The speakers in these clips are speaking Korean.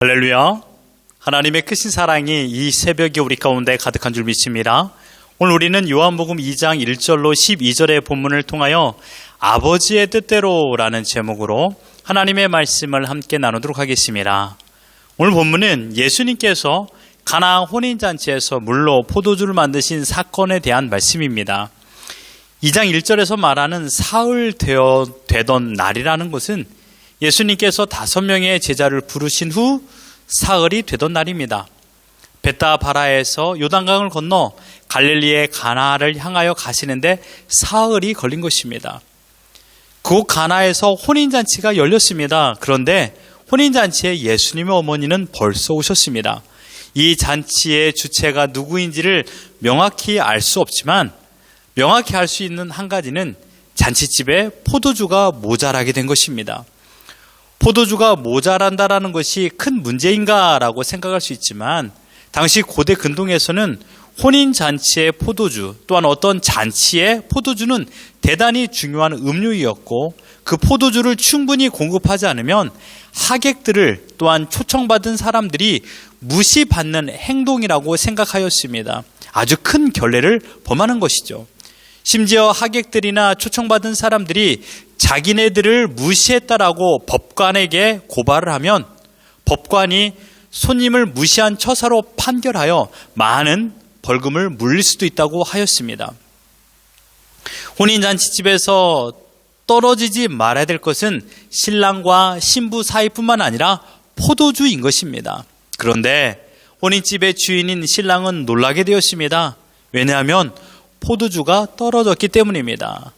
할렐루야. 하나님의 크신 사랑이 이 새벽에 우리 가운데 가득한 줄 믿습니다. 오늘 우리는 요한복음 2장 1절로 12절의 본문을 통하여 아버지의 뜻대로라는 제목으로 하나님의 말씀을 함께 나누도록 하겠습니다. 오늘 본문은 예수님께서 가나 혼인잔치에서 물로 포도주를 만드신 사건에 대한 말씀입니다. 2장 1절에서 말하는 사흘 되던 날이라는 것은 예수님께서 5명의 제자를 부르신 후 사흘이 되던 날입니다. 베다바라에서 요단강을 건너 갈릴리의 가나를 향하여 가시는데 사흘이 걸린 것입니다. 그 가나에서 혼인잔치가 열렸습니다. 그런데 혼인잔치에 예수님의 어머니는 벌써 오셨습니다. 이 잔치의 주체가 누구인지를 명확히 알 수 없지만 명확히 알 수 있는 한 가지는 잔치집에 포도주가 모자라게 된 것입니다. 포도주가 모자란다라는 것이 큰 문제인가라고 생각할 수 있지만 당시 고대 근동에서는 혼인잔치의 포도주 또한 어떤 잔치의 포도주는 대단히 중요한 음료이었고 그 포도주를 충분히 공급하지 않으면 하객들을 또한 초청받은 사람들이 무시받는 행동이라고 생각하였습니다. 아주 큰 결례를 범하는 것이죠. 심지어 하객들이나 초청받은 사람들이 자기네들을 무시했다라고 법관에게 고발을 하면 법관이 손님을 무시한 처사로 판결하여 많은 벌금을 물릴 수도 있다고 하였습니다. 혼인잔치집에서 떨어지지 말아야 될 것은 신랑과 신부 사이뿐만 아니라 포도주인 것입니다. 그런데 혼인집의 주인인 신랑은 놀라게 되었습니다. 왜냐하면 포도주가 떨어졌기 때문입니다.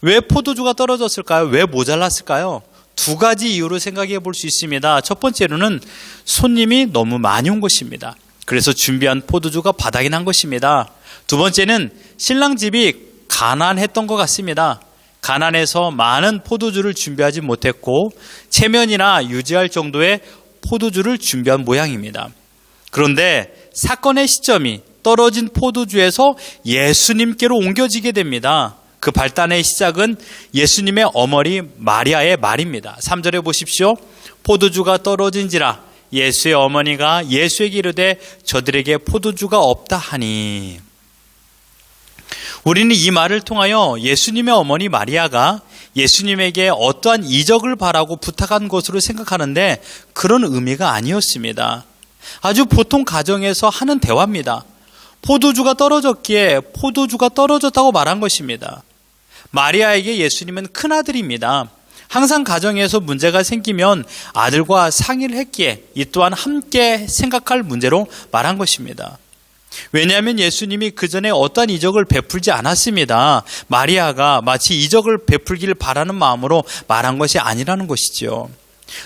왜 포도주가 떨어졌을까요? 왜 모자랐을까요? 두 가지 이유로 생각해 볼 수 있습니다. 첫 번째로는 손님이 너무 많이 온 것입니다. 그래서 준비한 포도주가 바닥이 난 것입니다. 두 번째는 신랑 집이 가난했던 것 같습니다. 가난해서 많은 포도주를 준비하지 못했고 체면이나 유지할 정도의 포도주를 준비한 모양입니다. 그런데 사건의 시점이 떨어진 포도주에서 예수님께로 옮겨지게 됩니다. 그 발단의 시작은 예수님의 어머니 마리아의 말입니다. 3절에 보십시오. 포도주가 떨어진지라 예수의 어머니가 예수에게 이르되 저들에게 포도주가 없다 하니. 우리는 이 말을 통하여 예수님의 어머니 마리아가 예수님에게 어떠한 이적을 바라고 부탁한 것으로 생각하는데 그런 의미가 아니었습니다. 아주 보통 가정에서 하는 대화입니다. 포도주가 떨어졌기에 포도주가 떨어졌다고 말한 것입니다. 마리아에게 예수님은 큰아들입니다. 항상 가정에서 문제가 생기면 아들과 상의를 했기에 이 또한 함께 생각할 문제로 말한 것입니다. 왜냐하면 예수님이 그 전에 어떠한 이적을 베풀지 않았습니다. 마리아가 마치 이적을 베풀기를 바라는 마음으로 말한 것이 아니라는 것이죠.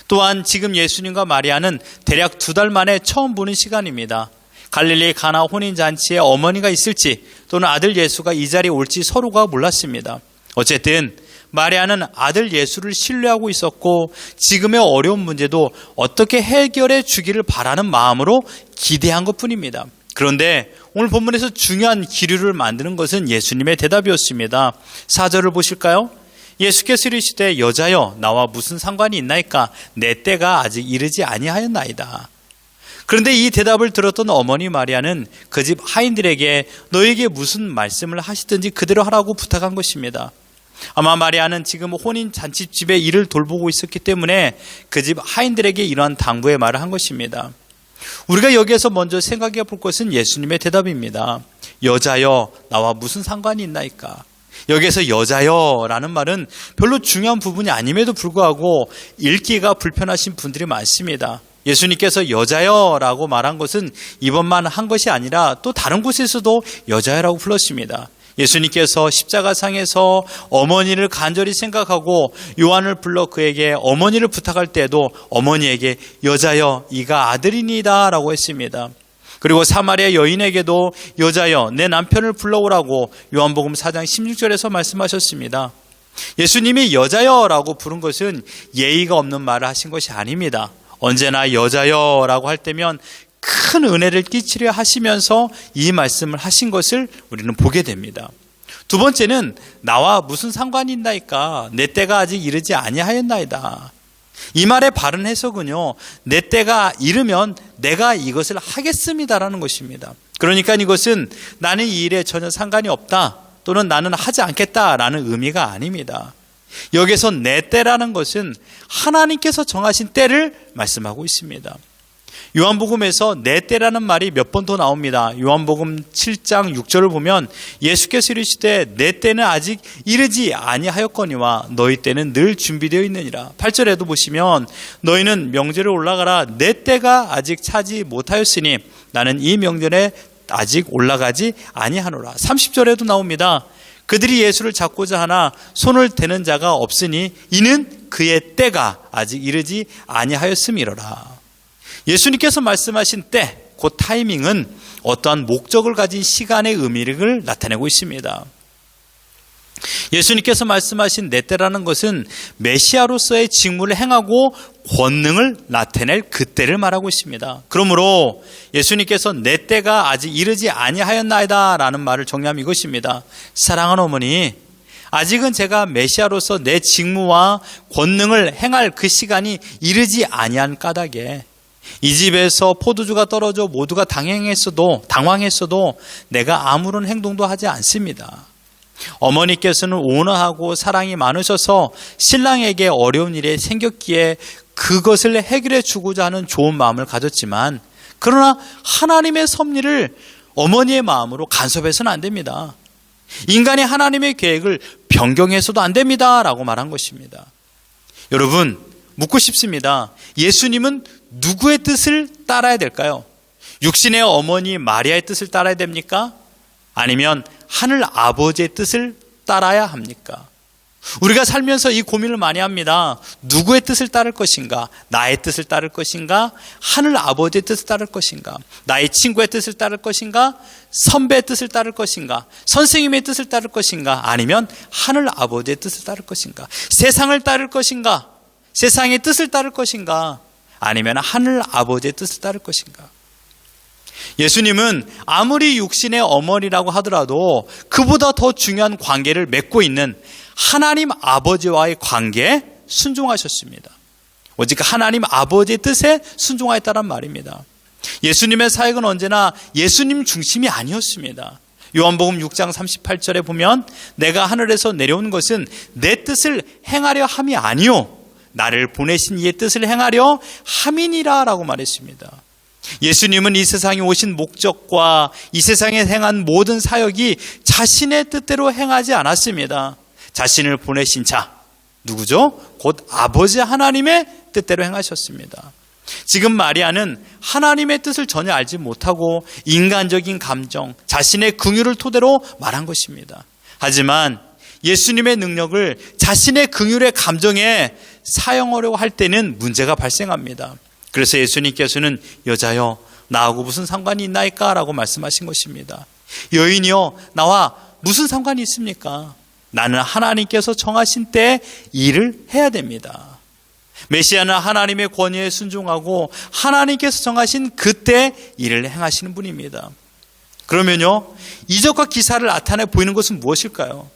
또한 지금 예수님과 마리아는 대략 2달 만에 처음 보는 시간입니다. 갈릴리 가나 혼인잔치에 어머니가 있을지 또는 아들 예수가 이 자리에 올지 서로가 몰랐습니다. 어쨌든 마리아는 아들 예수를 신뢰하고 있었고 지금의 어려운 문제도 어떻게 해결해 주기를 바라는 마음으로 기대한 것뿐입니다. 그런데 오늘 본문에서 중요한 기류를 만드는 것은 예수님의 대답이었습니다. 4절을 보실까요? 예수께서 이르시되 여자여 나와 무슨 상관이 있나이까 내 때가 아직 이르지 아니하였나이다. 그런데 이 대답을 들었던 어머니 마리아는 그 집 하인들에게 너에게 무슨 말씀을 하시든지 그대로 하라고 부탁한 것입니다. 아마 마리아는 지금 혼인 잔치집의 일을 돌보고 있었기 때문에 그 집 하인들에게 이러한 당부의 말을 한 것입니다. 우리가 여기에서 먼저 생각해 볼 것은 예수님의 대답입니다. 여자여 나와 무슨 상관이 있나이까. 여기에서 여자여라는 말은 별로 중요한 부분이 아님에도 불구하고 읽기가 불편하신 분들이 많습니다. 예수님께서 여자여라고 말한 것은 이번만 한 것이 아니라 또 다른 곳에서도 여자여라고 불렀습니다. 예수님께서 십자가상에서 어머니를 간절히 생각하고 요한을 불러 그에게 어머니를 부탁할 때에도 어머니에게 여자여 이가 아들이니이다 라고 했습니다. 그리고 사마리아 여인에게도 여자여 내 남편을 불러오라고 요한복음 4장 16절에서 말씀하셨습니다. 예수님이 여자여라고 부른 것은 예의가 없는 말을 하신 것이 아닙니다. 언제나 여자여라고 할 때면 큰 은혜를 끼치려 하시면서 이 말씀을 하신 것을 우리는 보게 됩니다. 두 번째는 나와 무슨 상관이 있나이까 내 때가 아직 이르지 아니하였나이다. 이 말의 바른 해석은요, 내 때가 이르면 내가 이것을 하겠습니다라는 것입니다. 그러니까 이것은 나는 이 일에 전혀 상관이 없다, 또는 나는 하지 않겠다라는 의미가 아닙니다. 여기서 내 때라는 것은 하나님께서 정하신 때를 말씀하고 있습니다. 요한복음에서 내 때라는 말이 몇 번 더 나옵니다. 요한복음 7장 6절을 보면 예수께서 이르시되 내 때는 아직 이르지 아니하였거니와 너희 때는 늘 준비되어 있느니라. 8절에도 보시면 너희는 명절에 올라가라 내 때가 아직 차지 못하였으니 나는 이 명절에 아직 올라가지 아니하노라. 30절에도 나옵니다. 그들이 예수를 잡고자 하나 손을 대는 자가 없으니 이는 그의 때가 아직 이르지 아니하였음이로라. 예수님께서 말씀하신 때, 그 타이밍은 어떠한 목적을 가진 시간의 의미를 나타내고 있습니다. 예수님께서 말씀하신 내 때라는 것은 메시아로서의 직무를 행하고 권능을 나타낼 그때를 말하고 있습니다. 그러므로 예수님께서 내 때가 아직 이르지 아니하였나이다 라는 말을 정리하면 이것입니다. 사랑하는 어머니, 아직은 제가 메시아로서 내 직무와 권능을 행할 그 시간이 이르지 아니한 까닭에 이 집에서 포도주가 떨어져 모두가 당황했어도 내가 아무런 행동도 하지 않습니다. 어머니께서는 온화하고 사랑이 많으셔서 신랑에게 어려운 일이 생겼기에 그것을 해결해 주고자 하는 좋은 마음을 가졌지만, 그러나 하나님의 섭리를 어머니의 마음으로 간섭해서는 안 됩니다. 인간이 하나님의 계획을 변경해서도 안 됩니다 라고 말한 것입니다. 여러분, 묻고 싶습니다. 예수님은 누구의 뜻을 따라야 될까요? 육신의 어머니 마리아의 뜻을 따라야 됩니까? 아니면 하늘 아버지의 뜻을 따라야 합니까? 우리가 살면서 이 고민을 많이 합니다. 누구의 뜻을 따를 것인가? 나의 뜻을 따를 것인가? 하늘 아버지의 뜻을 따를 것인가? 나의 친구의 뜻을 따를 것인가? 선배의 뜻을 따를 것인가? 선생님의 뜻을 따를 것인가? 아니면 하늘 아버지의 뜻을 따를 것인가? 세상을 따를 것인가? 세상의 뜻을 따를 것인가? 아니면 하늘 아버지의 뜻을 따를 것인가? 예수님은 아무리 육신의 어머니라고 하더라도 그보다 더 중요한 관계를 맺고 있는 하나님 아버지와의 관계에 순종하셨습니다. 오직 하나님 아버지의 뜻에 순종하였다는 말입니다. 예수님의 사역은 언제나 예수님 중심이 아니었습니다. 요한복음 6장 38절에 보면 내가 하늘에서 내려온 것은 내 뜻을 행하려 함이 아니요 나를 보내신 이의 뜻을 행하려 함이니라 라고 말했습니다. 예수님은 이 세상에 오신 목적과 이 세상에 행한 모든 사역이 자신의 뜻대로 행하지 않았습니다. 자신을 보내신 자, 누구죠? 곧 아버지 하나님의 뜻대로 행하셨습니다. 지금 마리아는 하나님의 뜻을 전혀 알지 못하고 인간적인 감정, 자신의 긍휼을 토대로 말한 것입니다. 하지만 예수님의 능력을 자신의 긍휼의 감정에 사용하려고 할 때는 문제가 발생합니다. 그래서 예수님께서는 여자여 나하고 무슨 상관이 있나이까? 라고 말씀하신 것입니다. 여인이여 나와 무슨 상관이 있습니까? 나는 하나님께서 정하신 때에 일을 해야 됩니다. 메시아는 하나님의 권위에 순종하고 하나님께서 정하신 그때 일을 행하시는 분입니다. 그러면요, 이적과 기사를 나타내 보이는 것은 무엇일까요?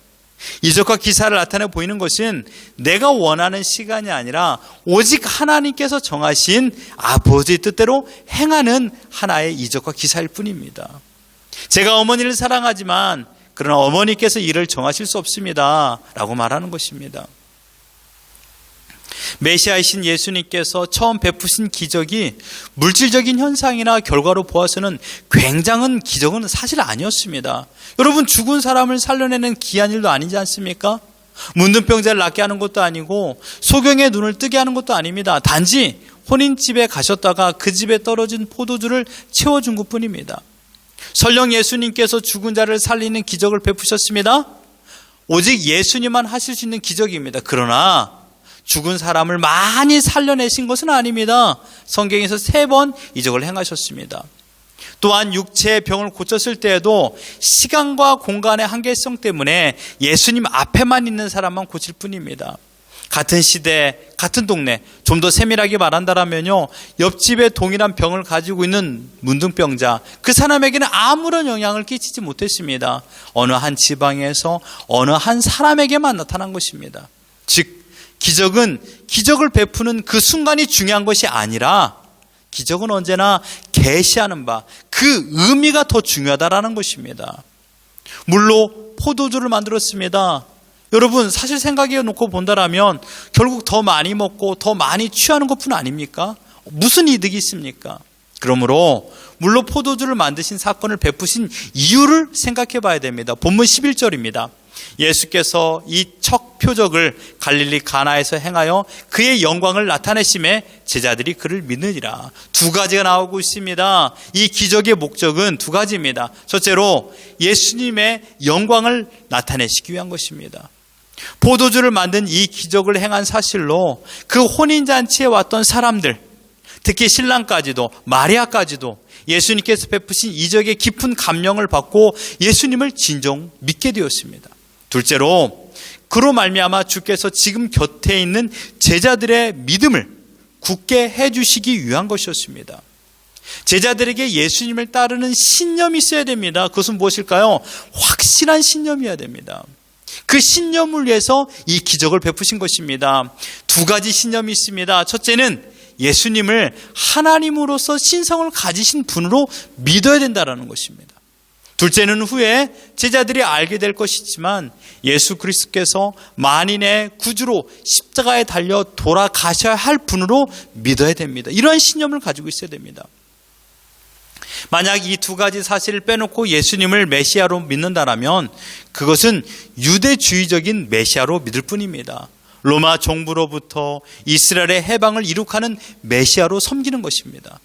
이적과 기사를 나타내 보이는 것은 내가 원하는 시간이 아니라 오직 하나님께서 정하신 아버지의 뜻대로 행하는 하나의 이적과 기사일 뿐입니다. 제가 어머니를 사랑하지만 그러나 어머니께서 일을 정하실 수 없습니다 라고 말하는 것입니다. 메시아이신 예수님께서 처음 베푸신 기적이 물질적인 현상이나 결과로 보아서는 굉장한 기적은 사실 아니었습니다. 여러분, 죽은 사람을 살려내는 귀한 일도 아니지 않습니까? 문둥병자를 낫게 하는 것도 아니고 소경의 눈을 뜨게 하는 것도 아닙니다. 단지 혼인집에 가셨다가 그 집에 떨어진 포도주를 채워준 것뿐입니다. 설령 예수님께서 죽은 자를 살리는 기적을 베푸셨습니다. 오직 예수님만 하실 수 있는 기적입니다. 그러나 죽은 사람을 많이 살려내신 것은 아닙니다. 성경에서 3번 이적을 행하셨습니다. 또한 육체의 병을 고쳤을 때에도 시간과 공간의 한계성 때문에 예수님 앞에만 있는 사람만 고칠 뿐입니다. 같은 시대, 같은 동네, 좀 더 세밀하게 말한다면요, 옆집에 동일한 병을 가지고 있는 문둥병자, 그 사람에게는 아무런 영향을 끼치지 못했습니다. 어느 한 지방에서 어느 한 사람에게만 나타난 것입니다. 즉 기적을 베푸는 그 순간이 중요한 것이 아니라 기적은 언제나 계시하는 바, 그 의미가 더 중요하다라는 것입니다. 물로 포도주를 만들었습니다. 여러분, 사실 생각해 놓고 본다라면 결국 더 많이 먹고 더 많이 취하는 것뿐 아닙니까? 무슨 이득이 있습니까? 그러므로 물로 포도주를 만드신 사건을 베푸신 이유를 생각해 봐야 됩니다. 본문 11절입니다. 예수께서 이 첫 표적을 갈릴리 가나에서 행하여 그의 영광을 나타내심에 제자들이 그를 믿으리라. 두 가지가 나오고 있습니다. 이 기적의 목적은 두 가지입니다. 첫째로 예수님의 영광을 나타내시기 위한 것입니다. 포도주를 만든 이 기적을 행한 사실로 그 혼인잔치에 왔던 사람들, 특히 신랑까지도 마리아까지도 예수님께서 베푸신 이적의 깊은 감명을 받고 예수님을 진정 믿게 되었습니다. 둘째로 그로 말미암아 주께서 지금 곁에 있는 제자들의 믿음을 굳게 해주시기 위한 것이었습니다. 제자들에게 예수님을 따르는 신념이 있어야 됩니다. 그것은 무엇일까요? 확실한 신념이어야 됩니다. 그 신념을 위해서 이 기적을 베푸신 것입니다. 두 가지 신념이 있습니다. 첫째는 예수님을 하나님으로서 신성을 가지신 분으로 믿어야 된다는 것입니다. 둘째는 후에 제자들이 알게 될 것이지만 예수 그리스도께서 만인의 구주로 십자가에 달려 돌아가셔야 할 분으로 믿어야 됩니다. 이러한 신념을 가지고 있어야 됩니다. 만약 이 두 가지 사실을 빼놓고 예수님을 메시아로 믿는다라면 그것은 유대주의적인 메시아로 믿을 뿐입니다. 로마 정부로부터 이스라엘의 해방을 이룩하는 메시아로 섬기는 것입니다.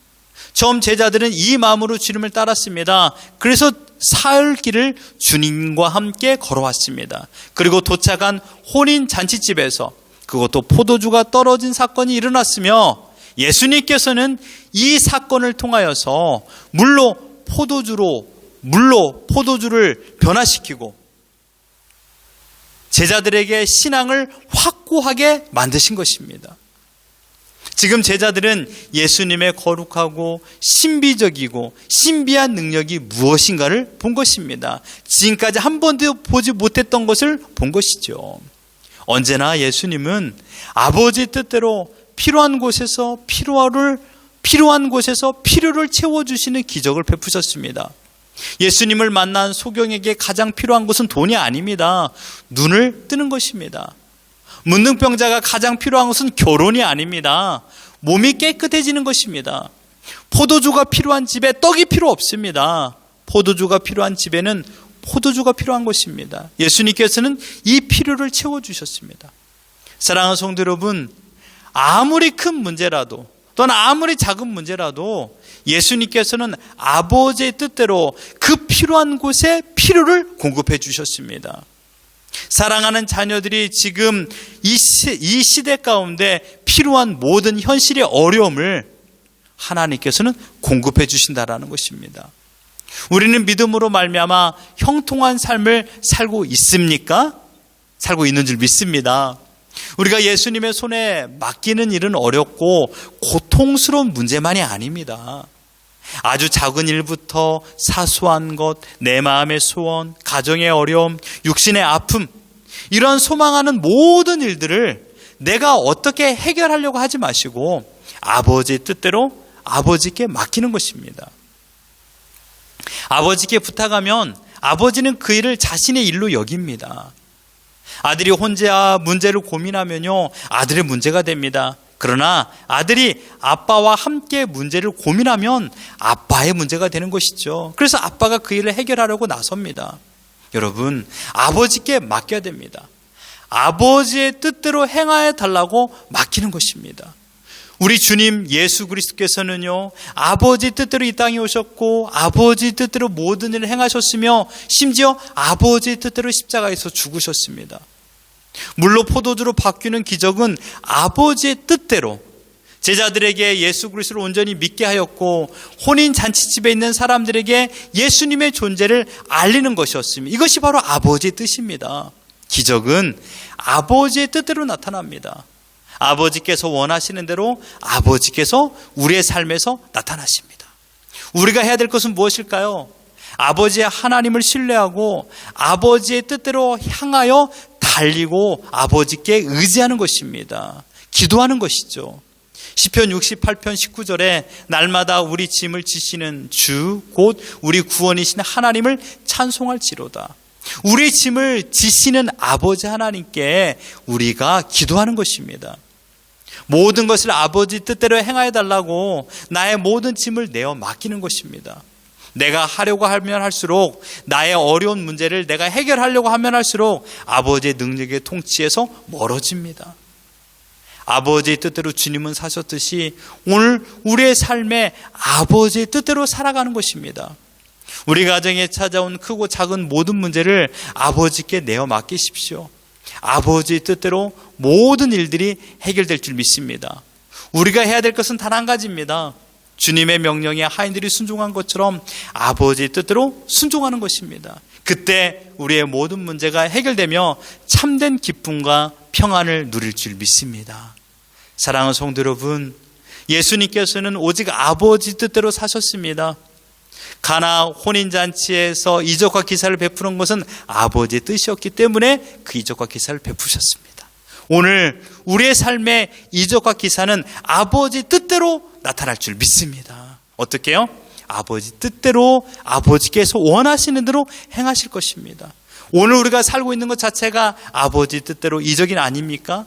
처음 제자들은 이 마음으로 주님을 따랐습니다. 그래서 사흘길을 주님과 함께 걸어왔습니다. 그리고 도착한 혼인 잔치집에서 그것도 포도주가 떨어진 사건이 일어났으며 예수님께서는 이 사건을 통하여서 물로 포도주를 변화시키고 제자들에게 신앙을 확고하게 만드신 것입니다. 지금 제자들은 예수님의 거룩하고 신비적이고 신비한 능력이 무엇인가를 본 것입니다. 지금까지 한 번도 보지 못했던 것을 본 것이죠. 언제나 예수님은 아버지의 뜻대로 필요한 곳에서 필요를 채워주시는 기적을 베푸셨습니다. 예수님을 만난 소경에게 가장 필요한 것은 돈이 아닙니다. 눈을 뜨는 것입니다. 문둥병자가 가장 필요한 것은 결혼이 아닙니다. 몸이 깨끗해지는 것입니다. 포도주가 필요한 집에 떡이 필요 없습니다. 포도주가 필요한 집에는 포도주가 필요한 것입니다. 예수님께서는 이 필요를 채워주셨습니다. 사랑하는 성도 여러분, 아무리 큰 문제라도 또는 아무리 작은 문제라도 예수님께서는 아버지의 뜻대로 그 필요한 곳에 필요를 공급해 주셨습니다. 사랑하는 자녀들이 지금 이 시대 가운데 필요한 모든 현실의 어려움을 하나님께서는 공급해 주신다라는 것입니다. 우리는 믿음으로 말미암아 형통한 삶을 살고 있습니까? 살고 있는 줄 믿습니다. 우리가 예수님의 손에 맡기는 일은 어렵고 고통스러운 문제만이 아닙니다. 아주 작은 일부터 사소한 것, 내 마음의 소원, 가정의 어려움, 육신의 아픔, 이런 소망하는 모든 일들을 내가 어떻게 해결하려고 하지 마시고 아버지의 뜻대로 아버지께 맡기는 것입니다. 아버지께 부탁하면 아버지는 그 일을 자신의 일로 여깁니다. 아들이 혼자 문제를 고민하면요, 아들의 문제가 됩니다. 그러나 아들이 아빠와 함께 문제를 고민하면 아빠의 문제가 되는 것이죠. 그래서 아빠가 그 일을 해결하려고 나섭니다. 여러분, 아버지께 맡겨야 됩니다. 아버지의 뜻대로 행하여 달라고 맡기는 것입니다. 우리 주님 예수 그리스도께서는요, 아버지 뜻대로 이 땅에 오셨고 아버지 뜻대로 모든 일을 행하셨으며 심지어 아버지 뜻대로 십자가에서 죽으셨습니다. 물로 포도주로 바뀌는 기적은 아버지의 뜻대로 제자들에게 예수 그리스도를 온전히 믿게 하였고 혼인 잔치집에 있는 사람들에게 예수님의 존재를 알리는 것이었습니다. 이것이 바로 아버지의 뜻입니다. 기적은 아버지의 뜻대로 나타납니다. 아버지께서 원하시는 대로 아버지께서 우리의 삶에서 나타나십니다. 우리가 해야 될 것은 무엇일까요? 아버지의 하나님을 신뢰하고 아버지의 뜻대로 향하여 달리고 아버지께 의지하는 것입니다. 기도하는 것이죠. 시편 68편 19절에 날마다 우리 짐을 지시는 주 곧 우리 구원이신 하나님을 찬송할지로다. 우리 짐을 지시는 아버지 하나님께 우리가 기도하는 것입니다. 모든 것을 아버지 뜻대로 행하여 달라고 나의 모든 짐을 내어 맡기는 것입니다. 내가 하려고 하면 할수록, 나의 어려운 문제를 내가 해결하려고 하면 할수록 아버지의 능력의 통치에서 멀어집니다. 아버지의 뜻대로 주님은 사셨듯이 오늘 우리의 삶에 아버지의 뜻대로 살아가는 것입니다. 우리 가정에 찾아온 크고 작은 모든 문제를 아버지께 내어 맡기십시오. 아버지의 뜻대로 모든 일들이 해결될 줄 믿습니다. 우리가 해야 될 것은 단 한 가지입니다. 주님의 명령에 하인들이 순종한 것처럼 아버지의 뜻대로 순종하는 것입니다. 그때 우리의 모든 문제가 해결되며 참된 기쁨과 평안을 누릴 줄 믿습니다. 사랑하는 성도 여러분, 예수님께서는 오직 아버지 뜻대로 사셨습니다. 가나 혼인잔치에서 이적과 기사를 베푸는 것은 아버지의 뜻이었기 때문에 그 이적과 기사를 베푸셨습니다. 오늘 우리의 삶의 이적과 기사는 아버지 뜻대로 나타날 줄 믿습니다. 어떻게요? 아버지 뜻대로 아버지께서 원하시는 대로 행하실 것입니다. 오늘 우리가 살고 있는 것 자체가 아버지 뜻대로 이적인 아닙니까?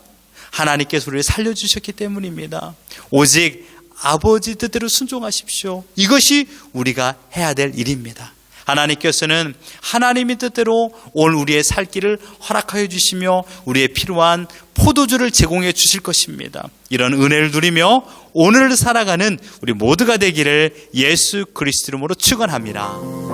하나님께서 우리를 살려주셨기 때문입니다. 오직 아버지 뜻대로 순종하십시오. 이것이 우리가 해야 될 일입니다. 하나님께서는 하나님의 뜻대로 오늘 우리의 살 길을 허락하여 주시며 우리의 필요한 포도주를 제공해 주실 것입니다. 이런 은혜를 누리며 오늘을 살아가는 우리 모두가 되기를 예수 그리스도 이름으로 축원합니다.